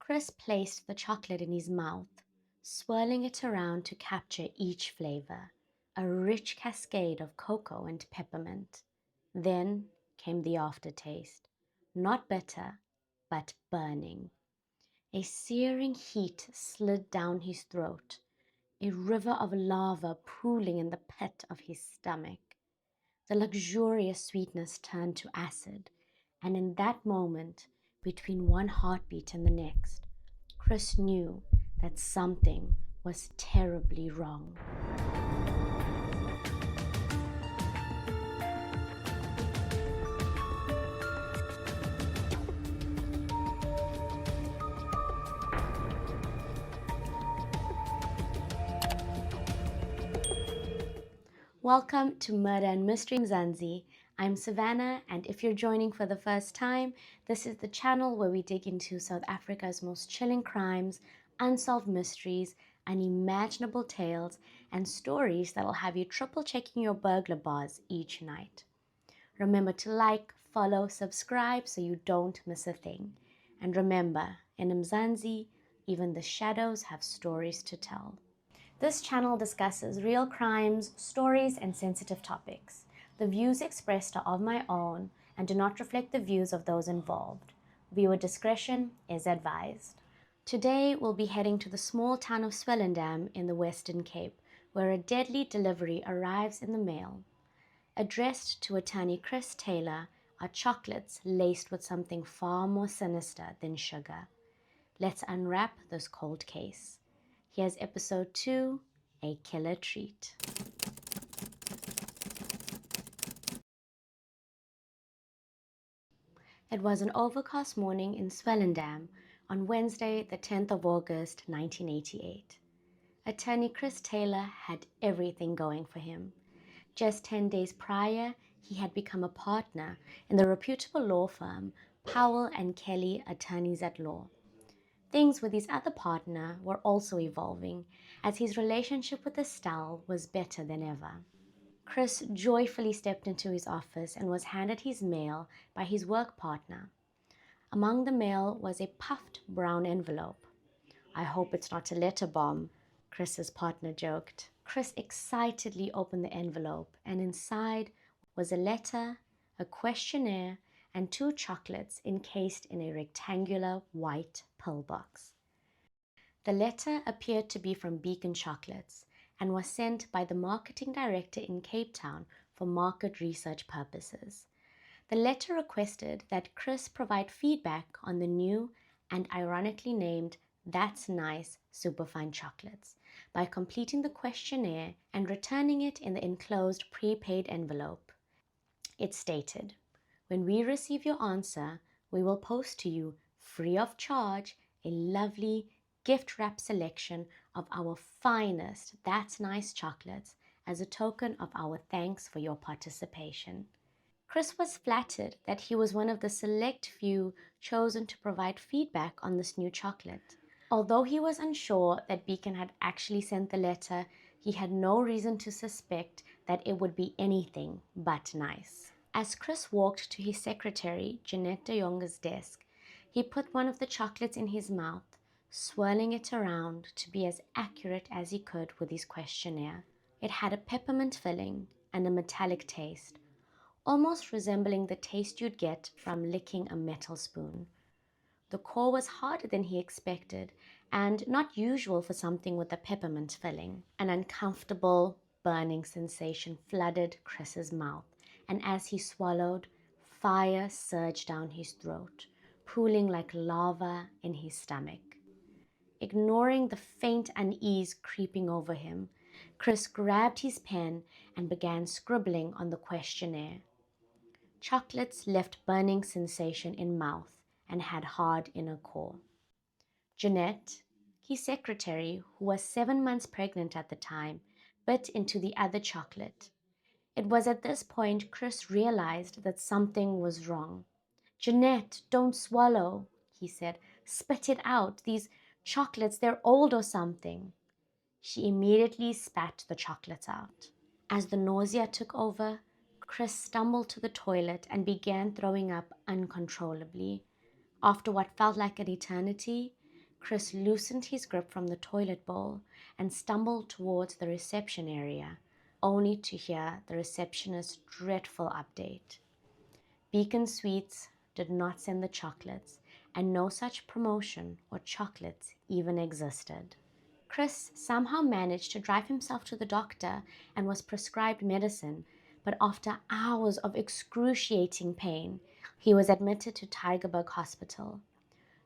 Chris placed the chocolate in his mouth, swirling it around to capture each flavor, a rich cascade of cocoa and peppermint. Then came the aftertaste, not bitter, but burning. A searing heat slid down his throat, a river of lava pooling in the pit of his stomach. The luxurious sweetness turned to acid, and in that moment, between one heartbeat and the next, Chris knew that something was terribly wrong. Welcome to Murder and Mystery Mzansi. I'm Savannah, and if you're joining for the first time, this is the channel where we dig into South Africa's most chilling crimes, unsolved mysteries, unimaginable tales, and stories that'll have you triple checking your burglar bars each night. Remember to like, follow, subscribe so you don't miss a thing. And remember, in Mzansi, even the shadows have stories to tell. This channel discusses real crimes, stories, and sensitive topics. The views expressed are of my own and do not reflect the views of those involved. Viewer discretion is advised. Today, we'll be heading to the small town of Swellendam in the Western Cape, where a deadly delivery arrives in the mail. Addressed to attorney Chris Taylor are chocolates laced with something far more sinister than sugar. Let's unwrap this cold case. Here's episode 2, A Killer Treat. It was an overcast morning in Swellendam on Wednesday, the 10th of August, 1988. Attorney Chris Taylor had everything going for him. Just 10 days prior, he had become a partner in the reputable law firm Powell and Kelly Attorneys at Law. Things with his other partner were also evolving, as his relationship with Estelle was better than ever. Chris joyfully stepped into his office and was handed his mail by his work partner. Among the mail was a puffed brown envelope. "I hope it's not a letter bomb," Chris's partner joked. Chris excitedly opened the envelope, and inside was a letter, a questionnaire, and 2 chocolates encased in a rectangular white pillbox. The letter appeared to be from Beacon Chocolates and was sent by the marketing director in Cape Town for market research purposes. The letter requested that Chris provide feedback on the new and ironically named That's Nice Superfine chocolates by completing the questionnaire and returning it in the enclosed prepaid envelope. It stated, "When we receive your answer, we will post to you, free of charge, a lovely gift wrap selection of our finest That's Nice chocolates as a token of our thanks for your participation." Chris was flattered that he was one of the select few chosen to provide feedback on this new chocolate. Although he was unsure that Beacon had actually sent the letter, he had no reason to suspect that it would be anything but nice. As Chris walked to his secretary, Jeanette desk, he put one of the chocolates in his mouth, swirling it around to be as accurate as he could with his questionnaire. It had a peppermint filling and a metallic taste, almost resembling the taste you'd get from licking a metal spoon. The core was harder than he expected, and not usual for something with a peppermint filling. An uncomfortable, burning sensation flooded Chris's mouth, and as he swallowed, fire surged down his throat, pooling like lava in his stomach. Ignoring the faint unease creeping over him, Chris grabbed his pen and began scribbling on the questionnaire. Chocolates left burning sensation in mouth and had hard inner core. Jeanette, his secretary, who was 7 months pregnant at the time, bit into the other chocolate. It was at this point Chris realized that something was wrong. "Jeanette, don't swallow," he said. "Spit it out. These chocolates, they're old or something." She immediately spat the chocolates out. As the nausea took over, Chris stumbled to the toilet and began throwing up uncontrollably. After what felt like an eternity, Chris loosened his grip from the toilet bowl and stumbled towards the reception area, only to hear the receptionist's dreadful update. Beacon Sweets did not send the chocolates, and no such promotion or chocolates even existed. Chris somehow managed to drive himself to the doctor and was prescribed medicine, but after hours of excruciating pain, he was admitted to Tygerberg Hospital.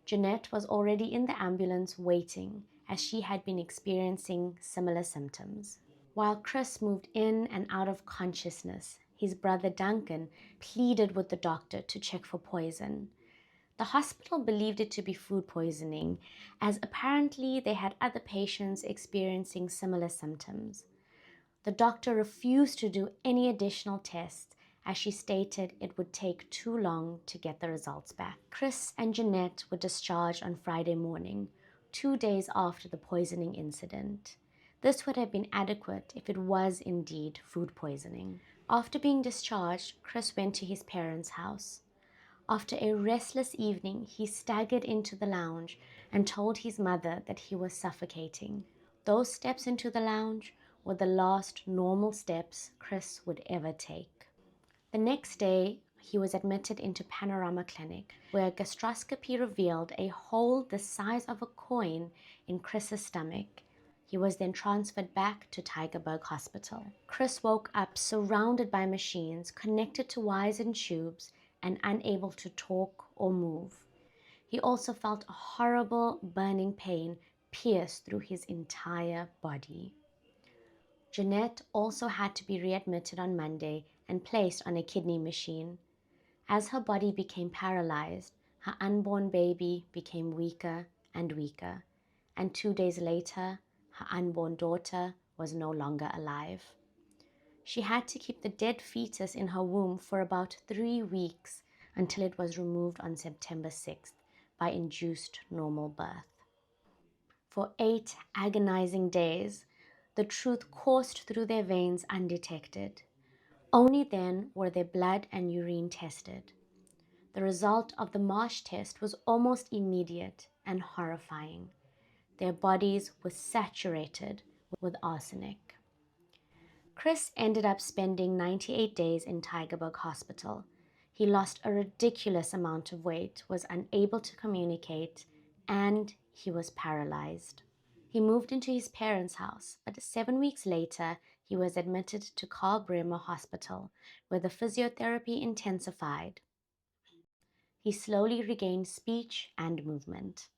Jeanette was already in the ambulance waiting, as she had been experiencing similar symptoms. While Chris moved in and out of consciousness, his brother Duncan pleaded with the doctor to check for poison. The hospital believed it to be food poisoning, as apparently they had other patients experiencing similar symptoms. The doctor refused to do any additional tests, as she stated it would take too long to get the results back. Chris and Jeanette were discharged on Friday morning, 2 days after the poisoning incident. This would have been adequate if it was indeed food poisoning. After being discharged, Chris went to his parents' house. After a restless evening, he staggered into the lounge and told his mother that he was suffocating. Those steps into the lounge were the last normal steps Chris would ever take. The next day, he was admitted into Panorama Clinic, where a gastroscopy revealed a hole the size of a coin in Chris's stomach. He was then transferred back to Tygerberg Hospital. Chris woke up surrounded by machines, connected to wires and tubes, and unable to talk or move. He also felt a horrible burning pain pierce through his entire body. Jeanette also had to be readmitted on Monday and placed on a kidney machine. As her body became paralyzed, her unborn baby became weaker and weaker, and 2 days later, her unborn daughter was no longer alive. She had to keep the dead fetus in her womb for about 3 weeks until it was removed on September 6th by induced normal birth. For 8 agonizing days, the truth coursed through their veins undetected. Only then were their blood and urine tested. The result of the Marsh test was almost immediate and horrifying. Their bodies were saturated with arsenic. Chris ended up spending 98 days in Tygerberg Hospital. He lost a ridiculous amount of weight, was unable to communicate, and he was paralyzed. He moved into his parents' house, but 7 weeks later, he was admitted to Karl Bremer Hospital, where the physiotherapy intensified. He slowly regained speech and movement.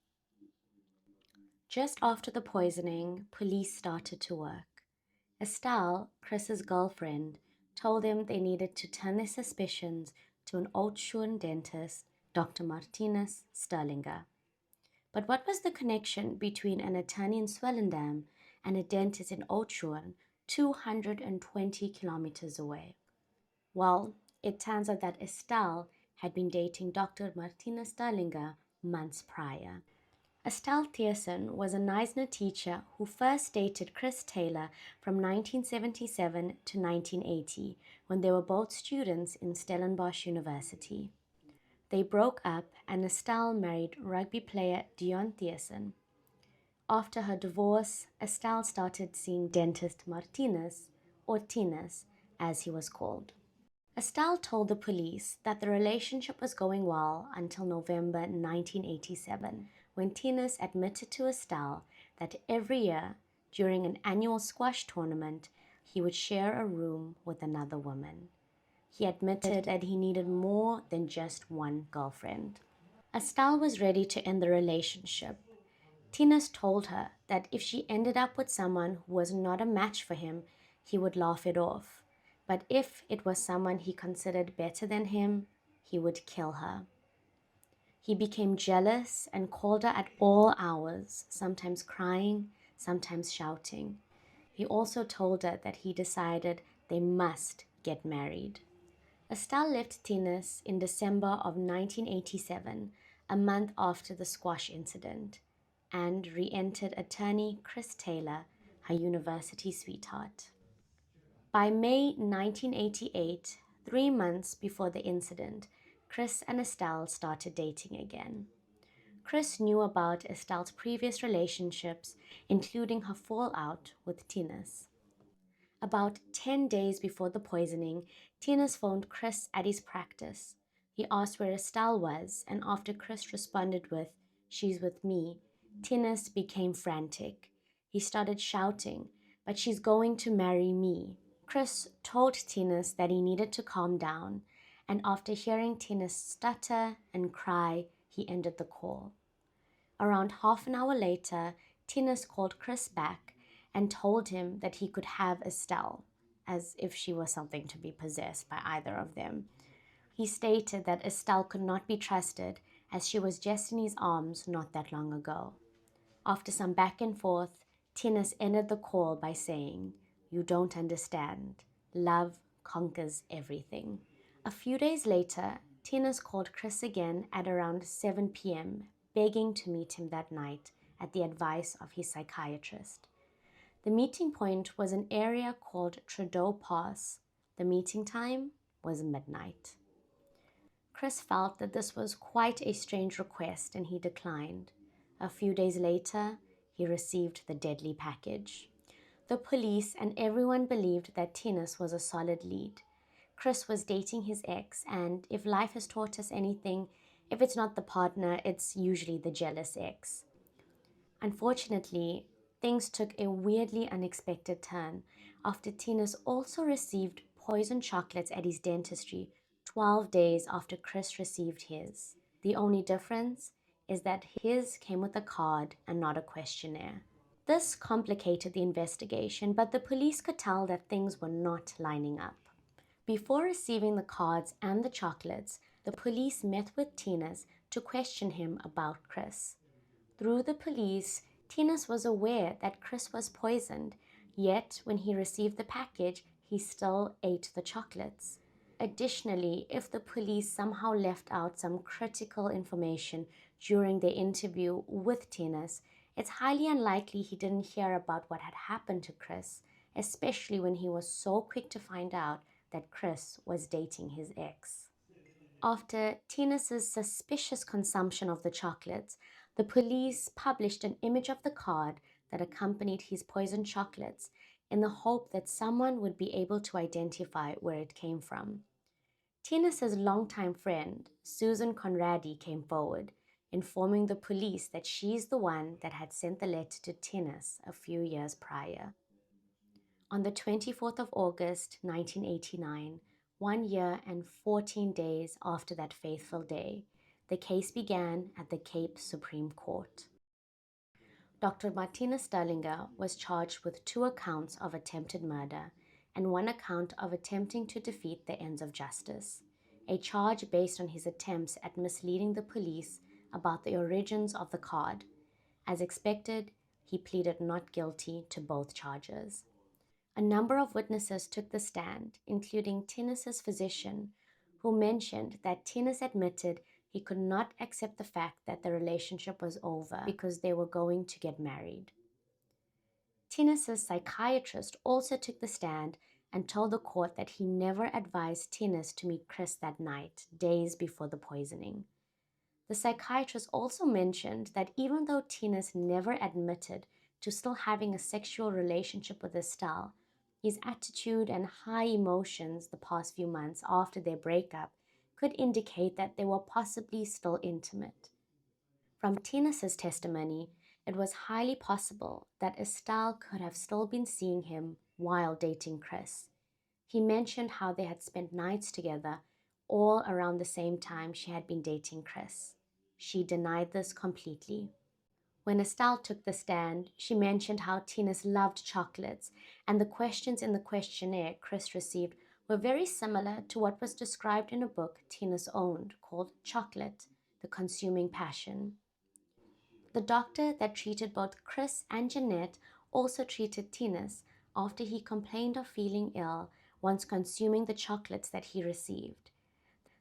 Just after the poisoning, police started to work. Estelle, Chris's girlfriend, told them they needed to turn their suspicions to an Oud-Schoen dentist, Dr. Martinus Sterlinger. But what was the connection between an attorney in Swellendam and a dentist in Oud-Schoen, 220 kilometers away? Well, it turns out that Estelle had been dating Dr. Martinus Sterlinger months prior. Estelle Thiessen was a Neisner teacher who first dated Chris Taylor from 1977 to 1980, when they were both students in Stellenbosch University. They broke up and Estelle married rugby player Dion Thiessen. After her divorce, Estelle started seeing dentist Martinus, or Tinus, as he was called. Estelle told the police that the relationship was going well until November 1987, when Tinus admitted to Estelle that every year, during an annual squash tournament, he would share a room with another woman. He admitted that he needed more than just one girlfriend. Estelle was ready to end the relationship. Tinus told her that if she ended up with someone who was not a match for him, he would laugh it off. But if it was someone he considered better than him, he would kill her. He became jealous and called her at all hours, sometimes crying, sometimes shouting. He also told her that he decided they must get married. Estelle left Tinus in December of 1987, a month after the squash incident, and re-entered attorney Chris Taylor, her university sweetheart. By May 1988, 3 months before the incident, Chris and Estelle started dating again. Chris knew about Estelle's previous relationships, including her fallout with Tinas. About 10 days before the poisoning, Tinas phoned Chris at his practice. He asked where Estelle was, and after Chris responded with, "She's with me," Tinas became frantic. He started shouting, "But she's going to marry me." Chris told Tinas that he needed to calm down, and after hearing Tinas stutter and cry, he ended the call. Around half an hour later, Tinas called Chris back and told him that he could have Estelle, as if she was something to be possessed by either of them. He stated that Estelle could not be trusted as she was just in his arms not that long ago. After some back and forth, Tinas ended the call by saying, "You don't understand. Love conquers everything." A few days later, Tinas called Chris again at around 7 p.m., begging to meet him that night at the advice of his psychiatrist. The meeting point was an area called Trudeau Pass. The meeting time was midnight. Chris felt that this was quite a strange request and he declined. A few days later, he received the deadly package. The police and everyone believed that Tinas was a solid lead. Chris was dating his ex, and if life has taught us anything, if it's not the partner, it's usually the jealous ex. Unfortunately, things took a weirdly unexpected turn after Tinas also received poisoned chocolates at his dentistry 12 days after Chris received his. The only difference is that his came with a card and not a questionnaire. This complicated the investigation, but the police could tell that things were not lining up. Before receiving the cards and the chocolates, the police met with Tinas to question him about Chris. Through the police, Tinas was aware that Chris was poisoned, yet when he received the package, he still ate the chocolates. Additionally, if the police somehow left out some critical information during their interview with Tinas, it's highly unlikely he didn't hear about what had happened to Chris, especially when he was so quick to find out that Chris was dating his ex. After Tinas's suspicious consumption of the chocolates, the police published an image of the card that accompanied his poisoned chocolates in the hope that someone would be able to identify where it came from. Tinas's longtime friend, Susan Conradi, came forward, informing the police that she's the one that had sent the letter to Tinas a few years prior. On the 24th of August, 1989, 1 year and 14 days after that fateful day, the case began at the Cape Supreme Court. Dr. Martina Sterlinger was charged with 2 accounts of attempted murder and 1 account of attempting to defeat the ends of justice, a charge based on his attempts at misleading the police about the origins of the card. As expected, he pleaded not guilty to both charges. A number of witnesses took the stand, including Tinas's physician, who mentioned that Tinas admitted he could not accept the fact that the relationship was over because they were going to get married. Tinas's psychiatrist also took the stand and told the court that he never advised Tinas to meet Chris that night, days before the poisoning. The psychiatrist also mentioned that even though Tinas never admitted to still having a sexual relationship with Estelle, his attitude and high emotions the past few months after their breakup could indicate that they were possibly still intimate. From Tinas's testimony, it was highly possible that Estelle could have still been seeing him while dating Chris. He mentioned how they had spent nights together all around the same time she had been dating Chris. She denied this completely. When Estelle took the stand, she mentioned how Tinas loved chocolates, and the questions in the questionnaire Chris received were very similar to what was described in a book Tinas owned called Chocolate, The Consuming Passion. The doctor that treated both Chris and Jeanette also treated Tinas after he complained of feeling ill once consuming the chocolates that he received.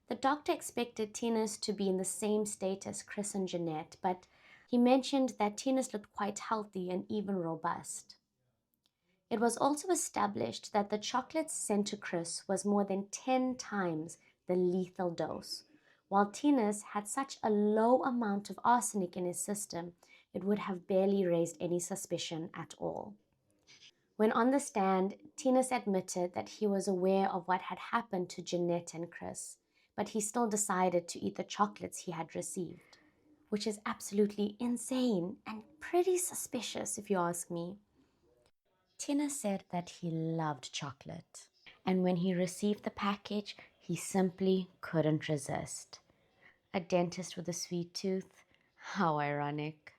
The doctor expected Tinas to be in the same state as Chris and Jeanette, but he mentioned that Tinas looked quite healthy and even robust. It was also established that the chocolates sent to Chris was more than 10 times the lethal dose, While Tinas had such a low amount of arsenic in his system, it would have barely raised any suspicion at all. When on the stand, Tinas admitted that he was aware of what had happened to Jeanette and Chris, but he still decided to eat the chocolates he had received, which is absolutely insane and pretty suspicious if you ask me. Tinas said that he loved chocolate, and when he received the package, he simply couldn't resist. A dentist with a sweet tooth? How ironic.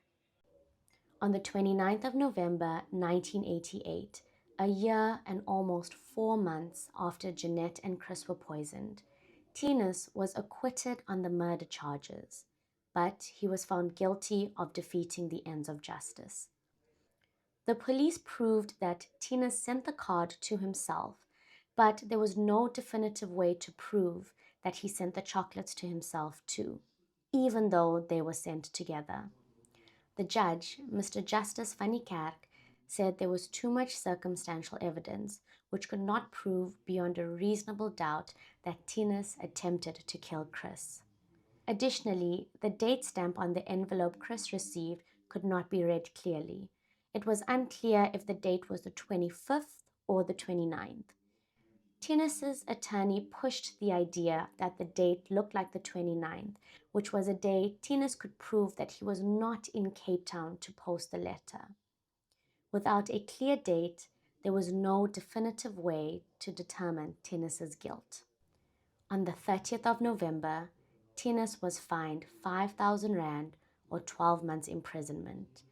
On the 29th of November 1988, a year and almost 4 months after Jeanette and Chris were poisoned, Tinas was acquitted on the murder charges, but he was found guilty of defeating the ends of justice. The police proved that Tinas sent the card to himself, but there was no definitive way to prove that he sent the chocolates to himself too, even though they were sent together. The judge, Mr. Justice van Niekerk, said there was too much circumstantial evidence which could not prove beyond a reasonable doubt that Tinas attempted to kill Chris. Additionally, the date stamp on the envelope Chris received could not be read clearly. It was unclear if the date was the 25th or the 29th. Tinas's attorney pushed the idea that the date looked like the 29th, which was a day Tinas could prove that he was not in Cape Town to post the letter. Without a clear date, there was no definitive way to determine Tinas's guilt. On the 30th of November, Tinas was fined 5,000 Rand or 12 months imprisonment.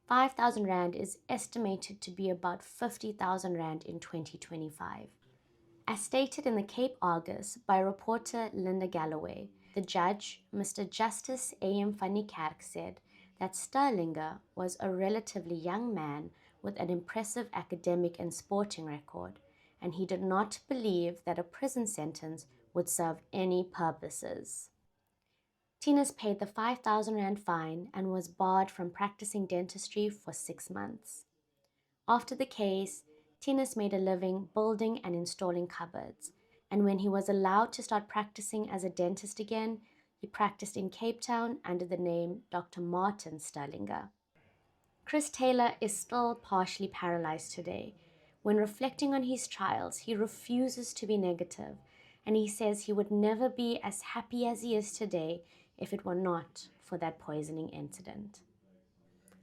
5,000 Rand is estimated to be about 50,000 Rand in 2025. As stated in the Cape Argus by reporter Linda Galloway, the judge, Mr. Justice A.M. van Niekerk, said that Sterlinger was a relatively young man with an impressive academic and sporting record, and he did not believe that a prison sentence would serve any purposes. Tinas paid the 5,000 Rand fine and was barred from practicing dentistry for 6 months. After the case, Tinas made a living building and installing cupboards, and when he was allowed to start practicing as a dentist again, he practiced in Cape Town under the name Dr. Martin Sterlinger. Chris Taylor is still partially paralyzed today. When reflecting on his trials, he refuses to be negative, and he says he would never be as happy as he is today if it were not for that poisoning incident.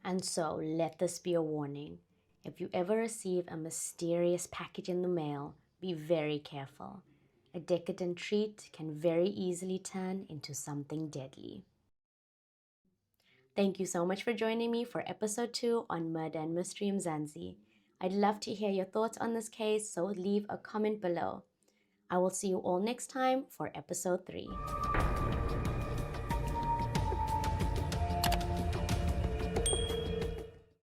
And so, let this be a warning. If you ever receive a mysterious package in the mail, be very careful. A decadent treat can very easily turn into something deadly. Thank you so much for joining me for episode 2 on Murder and Mystery Mzansi. I'd love to hear your thoughts on this case, so leave a comment below. I will see you all next time for episode 3.